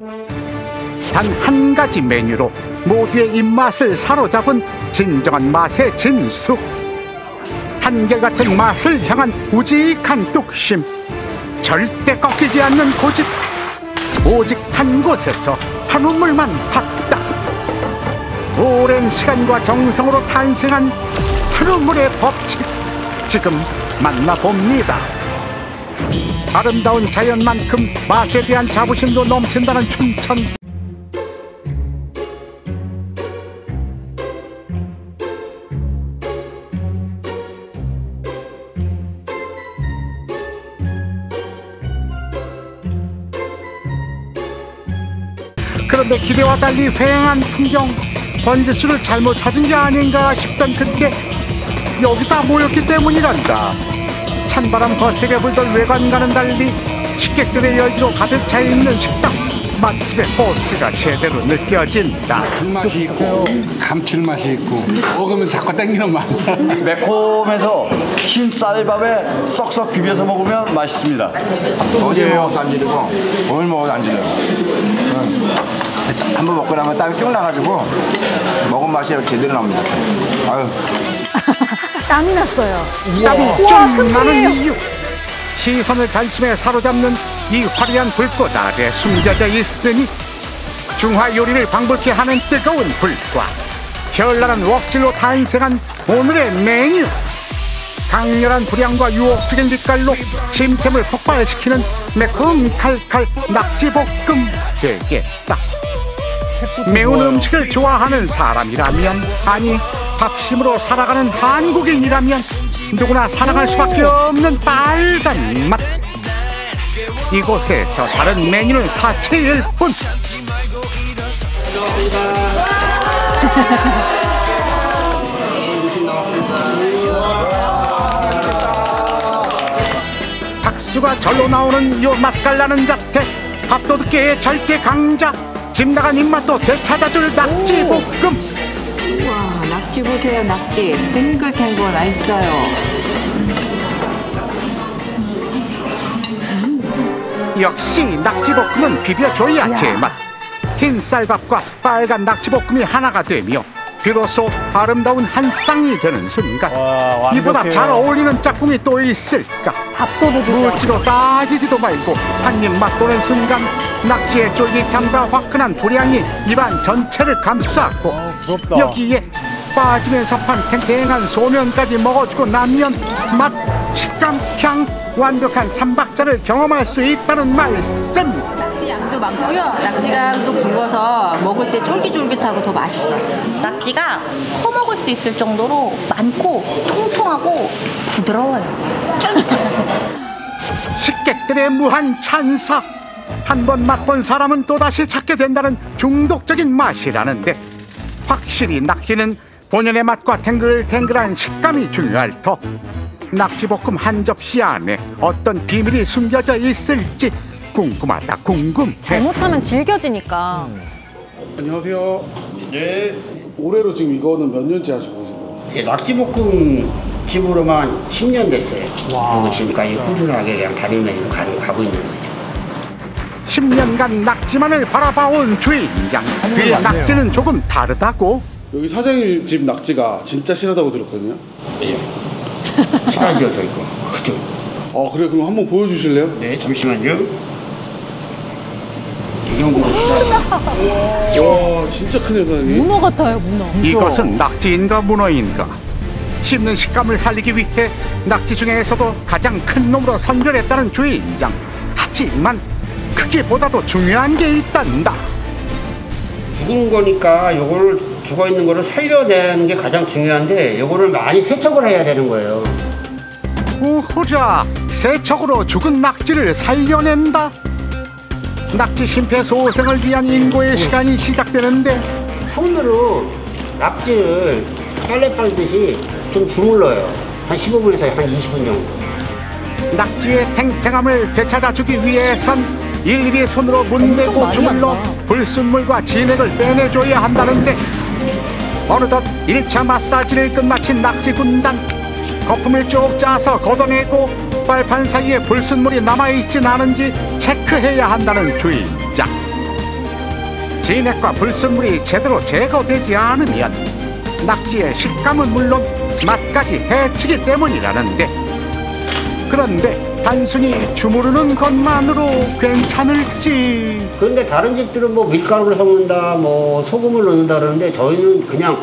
단 한 가지 메뉴로 모두의 입맛을 사로잡은 진정한 맛의 진수. 한결같은 맛을 향한 우직한 뚝심, 절대 꺾이지 않는 고집. 오직 한 곳에서 한 우물만 탔다. 오랜 시간과 정성으로 탄생한 한 우물의 법칙, 지금 만나봅니다. 아름다운 자연만큼 맛에 대한 자부심도 넘친다는 춘천. 그런데 기대와 달리 휑한 풍경, 번지수를 잘못 찾은 게 아닌가 싶던 그때 여기다 모였기 때문이란다. 찬바람 거세게 불던 외관과는 달리 식객들의 열기로 가득 차있는 식당. 맛집의 포스가 제대로 느껴진다. 불맛이 있고 감칠맛이 있고 먹으면 자꾸 땡기는 맛. 매콤해서 흰 쌀밥에 썩썩 비벼서 먹으면 맛있습니다. 어제 먹어도 안 지르고 오늘 먹어도 안 지르고 한번 먹고 나면 땀이 쭉 나가지고 먹은 맛이 제대로 나옵니다. 아유. 땀이 났어요. 땀이 좀 나는 이유, 시선을 단숨에 사로잡는 이 화려한 불꽃 아래 숨겨져 있으니 중화 요리를 방불케 하는 뜨거운 불과 현란한 웍질로 탄생한 오늘의 메뉴. 강렬한 불향과 유혹적인 빛깔로 침샘을 폭발시키는 매콤 칼칼 낙지볶음 되겠다. 매운 음식을 좋아하는 사람이라면, 아니 밥심으로 살아가는 한국인이라면 누구나 사랑할 수밖에 없는 빨간 맛. 이곳에서 다른 메뉴는 사치일 뿐. 박수가 절로 나오는 요 맛깔나는 자태, 밥도둑계의 절대 강자, 집 나간 입맛도 되찾아줄 낙지볶음. 와, 낙지 보세요, 낙지. 탱글탱글 맛있어요. 역시 낙지볶음은 비벼줘야 제맛. 흰 쌀밥과 빨간 낙지볶음이 하나가 되며 비로소 아름다운 한 쌍이 되는 순간, 이보다 잘 어울리는 짝꿍이 또 있을까. 밥도둑이죠. 무지로 따지지도 말고 한 입 맛보는 순간 낙지의 쫄깃함과 화끈한 불향이 입안 전체를 감싸고 여기에 빠지면서 판 탱탱한 소면까지 먹어주고 나면 맛, 식감, 향, 완벽한 삼박자를 경험할 수 있다는 말씀. 낙지 양도 많고요. 낙지가 또 굵어서 먹을 때 쫄깃쫄깃하고 더 맛있어요. 낙지가 퍼먹을 수 있을 정도로 많고 통통하고 부드러워요. 쫄깃해요. 식객들의 무한 찬사. 한 번 맛본 사람은 또다시 찾게 된다는 중독적인 맛이라는데, 확실히 낙지는 본연의 맛과 탱글탱글한 식감이 중요할 터. 낙지볶음 한 접시 안에 어떤 비밀이 숨겨져 있을지 궁금하다, 궁금해. 잘못하면 질겨지니까. 안녕하세요. 네. 올해로 지금 이거는 몇 년째 하시고 계세요? 예, 낙지볶음 집으로만 10년 됐어요. 그러니까 꾸준하게 그냥 단일 메뉴로 가고 있는 거죠. 10년간 낙지만을 바라봐온 주인장. 그의 낙지는 조금 다르다고. 여기 사장님 집 낙지가 진짜 실하다고 들었거든요. 예. 실하죠, 저 이거. 크죠. 그래, 그럼 한번 보여주실래요? 네, 잠시만요. 이 정도로 실하죠. 와, 진짜 크네요, 사장님. 문어 같아요, 문어. 이것은 낙지인가 문어인가? 씹는 식감을 살리기 위해 낙지 중에서도 가장 큰 놈으로 선별했다는 주인장. 하지만 크기보다도 중요한 게 있단다. 죽은 거니까 요거를 죽어 있는 거를 살려내는 게 가장 중요한데, 요거를 많이 세척을 해야 되는 거예요. 우후라, 세척으로 죽은 낙지를 살려낸다. 낙지 심폐소생을 위한 인고의 시간이 시작되는데, 손으로 낙지를 빨래 빨듯이 좀 주물러요. 한 15분에서 한 20분 정도. 낙지의 탱탱함을 되찾아주기 위해선 일일이 손으로 문대고 주물러 불순물과 진액을 빼내줘야 한다는데, 어느덧 1차 마사지를 끝마친 낙지 군단. 거품을 쭉 짜서 걷어내고 빨판 사이에 불순물이 남아있진 않은지 체크해야 한다는 주인장. 진액과 불순물이 제대로 제거되지 않으면 낙지의 식감은 물론 맛까지 해치기 때문이라는데, 그런데 단순히 주무르는 것만으로 괜찮을지. 그런데 다른 집들은 뭐 밀가루를 섞는다, 뭐 소금을 넣는다 그러는데 저희는 그냥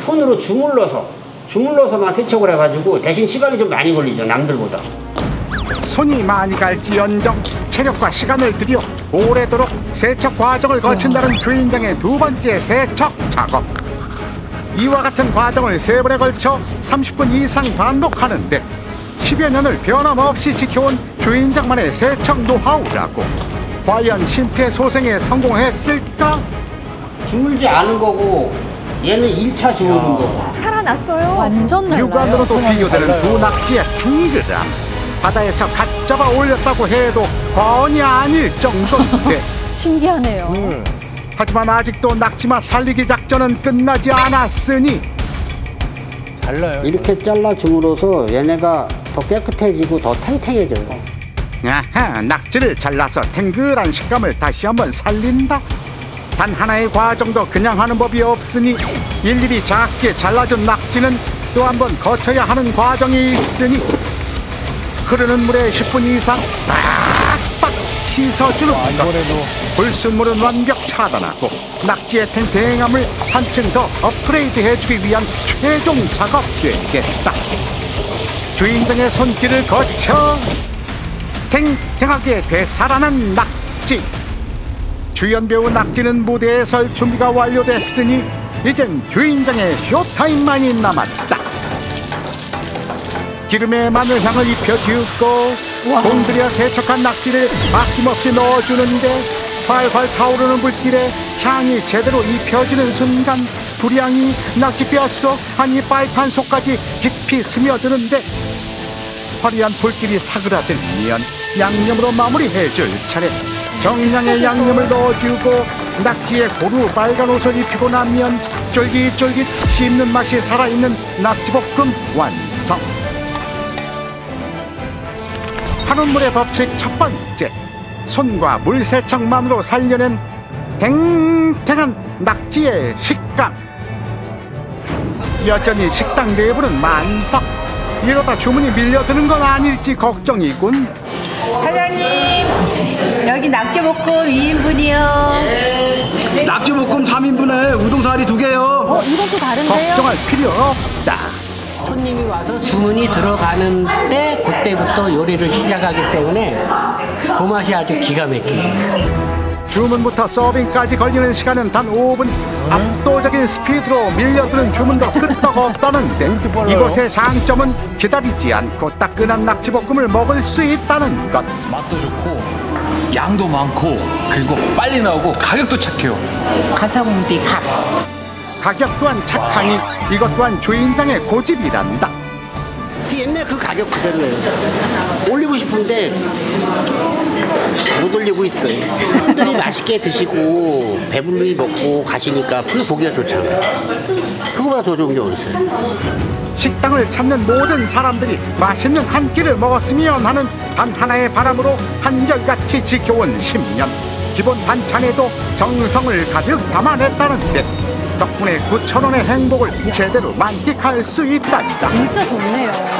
손으로 주물러서만 세척을 해가지고 대신 시간이 좀 많이 걸리죠, 남들보다. 손이 많이 갈지언정 체력과 시간을 들여 오래도록 세척 과정을 거친다는 주인장의 두 번째 세척 작업. 이와 같은 과정을 3번에 걸쳐 30분 이상 반복하는데 10여 년을 변함없이 지켜온 주인장만의 세척 노하우라고. 과연 심폐소생에 성공했을까? 주물지 않은 거고 얘는 1차 주물은 거고. 살아났어요. 완전 달라요. 육안으로도 비교되는 두 낙지의 탱글함. 바다에서 갓 잡아 올렸다고 해도 과언이 아닐 정도인데 신기하네요. 하지만 아직도 낙지맛 살리기 작전은 끝나지 않았으니 이렇게 잘라 줌으로써 얘네가 더 깨끗해지고 더 탱탱해져요. 아하, 낙지를 잘라서 탱글한 식감을 다시 한번 살린다. 단 하나의 과정도 그냥 하는 법이 없으니 일일이 작게 잘라준 낙지는 또 한 번 거쳐야 하는 과정이 있으니 흐르는 물에 10분 이상 빡빡 씻어주는 것. 불순물은 완벽 차단하고 낙지의 탱탱함을 한층 더 업그레이드 해주기 위한 최종 작업 되겠다. 주인장의 손길을 거쳐 탱탱하게 되살아난 낙지. 주연 배우 낙지는 무대에 설 준비가 완료됐으니 이젠 주인장의 쇼타임만이 남았다. 기름에 마늘향을 입혀주고 공들여 세척한 낙지를 아낌없이 넣어주는데 활활 타오르는 불길에 향이 제대로 입혀지는 순간 불향이 낙지 뼛속 아니 빨판 속까지 깊이 스며드는데 화려한 불길이 사그라들면 양념으로 마무리해줄 차례. 정량의 양념을 넣어주고 낙지에 고루 빨간 옷을 입히고 나면 쫄깃쫄깃 씹는 맛이 살아있는 낙지볶음 완성. 한온물의 법칙 첫 번째, 손과 물 세척만으로 살려낸 탱탱한 낙지의 식감. 여전히 식당 내부는 만석. 이러다 주문이 밀려드는 건 아닐지 걱정이군. 사장님, 여기 낙지볶음 2인분이요. 낙지볶음 3인분에 우동사리 2개요. 이것도 다른데요? 걱정할 필요 없다. 손님이 와서 주문이 들어가는데 그때부터 요리를 시작하기 때문에 그 맛이 아주 기가 막히죠. 주문부터 서빙까지 걸리는 시간은 단 5분. 압도적인 스피드로 밀려드는 주문도 끄떡없다는데 이곳의 장점은 기다리지 않고 따끈한 낙지볶음을 먹을 수 있다는 것. 맛도 좋고 양도 많고 그리고 빨리 나오고 가격도 착해요. 가성비 각. 가격 또한 착하니 이것 또한 주인장의 고집이란다. 옛날 그 가격 그대로예요. 올리고 싶은데 못 올리고 있어요. 사람들이 맛있게 드시고 배불리 먹고 가시니까 그게 보기가 좋잖아요. 그거보다 더 좋은 게 어딨어요. 식당을 찾는 모든 사람들이 맛있는 한 끼를 먹었으면 하는 단 하나의 바람으로 한결같이 지켜온 10년. 기본 반찬에도 정성을 가득 담아냈다는데 덕분에 9,000원의 행복을 제대로 만끽할 수 있단다. 진짜 좋네요.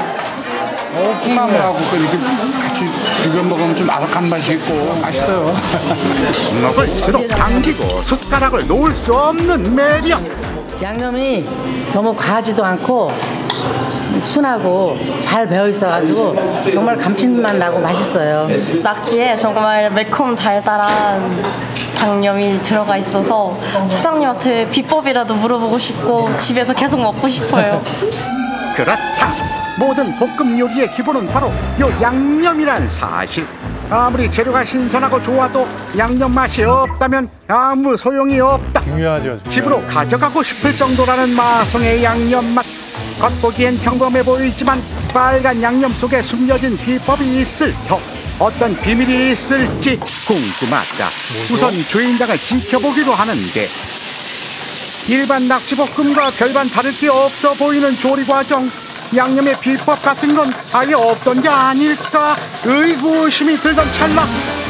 콩나물하고 이렇게 같이 비벼 먹으면 좀 아삭한 맛이 있고 맛있어요. 먹을수록 당기고 숟가락을 놓을 수 없는 매력. 양념이 너무 과하지도 않고 순하고 잘 배어 있어가지고 정말 감칠맛 나고 맛있어요. 낙지에 정말 매콤 달달한 양념이 들어가 있어서 사장님한테 비법이라도 물어보고 싶고 집에서 계속 먹고 싶어요. 그렇다. 모든 볶음 요리의 기본은 바로 요 양념이란 사실. 아무리 재료가 신선하고 좋아도 양념 맛이 없다면 아무 소용이 없다. 중요하죠. 집으로 가져가고 싶을 정도라는 마성의 양념 맛. 겉보기엔 평범해 보이지만 빨간 양념 속에 숨겨진 비법이 있을 터. 어떤 비밀이 있을지 궁금하다. 우선 주인장을 지켜보기로 하는데 일반 낙지볶음과 별반 다를 게 없어 보이는 조리 과정. 양념의 비법 같은 건 아예 없던 게 아닐까 의구심이 들던 찰나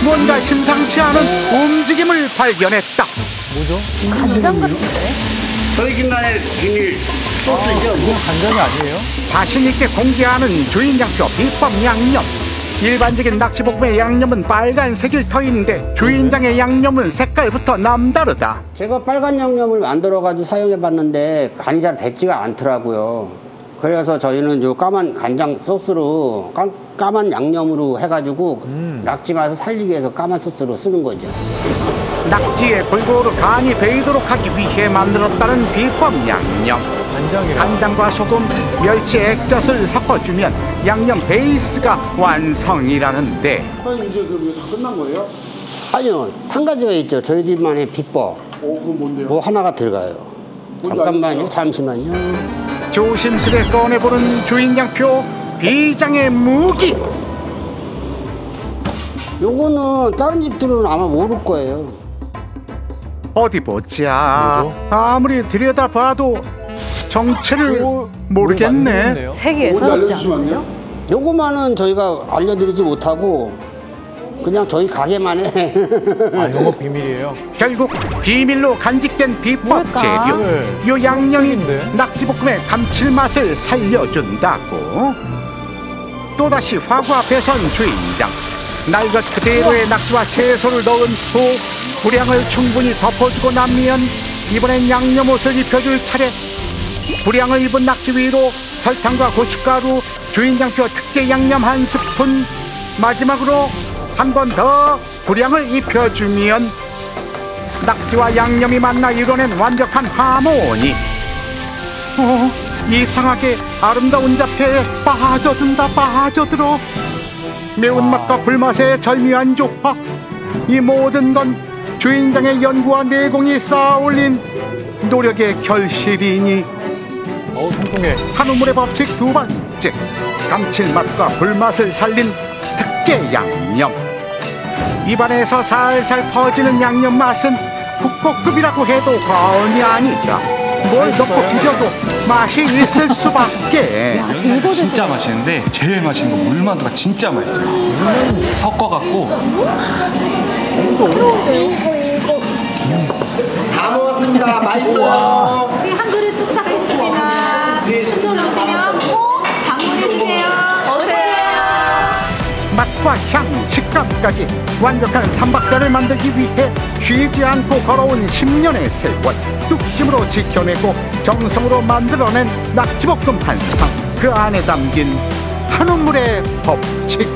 뭔가 심상치 않은 움직임을 발견했다. 간장 같은데? 저희 김난의 비밀 소스죠. 간장이 아니에요? 자신있게 공개하는 주인장표 비법 양념. 일반적인 낙지볶음의 양념은 빨간색일 터인데 주인장의 양념은 색깔부터 남다르다. 제가 빨간 양념을 만들어가지고 사용해봤는데 간이 잘 뱉지가 않더라고요. 그래서 저희는 요 까만 간장 소스로 까만 양념으로 해가지고 낙지 맛을 살리기 위해서 까만 소스로 쓰는 거죠. 낙지에 골고루 간이 배이도록 하기 위해 만들었다는 비법 양념. 간장과 소금, 멸치 액젓을 섞어주면 양념 베이스가 완성이라는데. 사장님 이제 그럼 이거 다 끝난 거예요? 아니요, 한 가지가 있죠. 저희들만의 비법. 그건 뭔데요? 뭐 하나가 들어가요. 잠깐만요, 잠시만요. 조심스레 꺼내보는 주인장표 비장의 무기. 요거는 다른 집들은 아마 모를 거예요. 어디 보자. 아무리 들여다봐도 정체를 모르겠네. 세계 예사롭지 않은데요? 요거만은 저희가 알려드리지 못하고 그냥 저희 가게만 해. 영업 비밀이에요? 결국 비밀로 간직된 비법 재료. 요 양념이 낙지볶음의 감칠맛을 살려준다고. 또다시 화구 앞에 선 주인장. 날 것 그대로의 낙지와 채소를 넣은 후 불향을 충분히 덮어주고 나면 이번엔 양념옷을 입혀줄 차례. 불향을 입은 낙지 위로 설탕과 고춧가루, 주인장표 특제 양념 한 스푼, 마지막으로 한 번 더 불향을 입혀주면 낙지와 양념이 만나 이뤄낸 완벽한 하모니. 이상하게 아름다운 잡채에 빠져들어. 매운맛과 불맛의 절묘한 조화. 이 모든 건 주인장의 연구와 내공이 쌓아올린 노력의 결실이니. 통통해. 한우물의 법칙 두 번째, 감칠맛과 불맛을 살린 특제 양념. 입안에서 살살 퍼지는 양념 맛은 국보급이라고 해도 과언이 아니라 뭘 넣고 비벼도 맛이 있을 수밖에. 진짜 맛있는데 제일 맛있는 건 물만두가 진짜 맛있어요. 섞어갖고 다 먹었습니다. 맛있어요. 우리 한 그릇 뚝딱 했습니다. 추천 오시면 꼭 방문해주세요. 오세요. 맛과 향, 식감까지 완벽한 삼박자를 만들기 위해 쉬지 않고 걸어온 10년의 세월. 뚝심으로 지켜내고 정성으로 만들어낸 낙지볶음 한상. 그 안에 담긴 한우물의 법칙.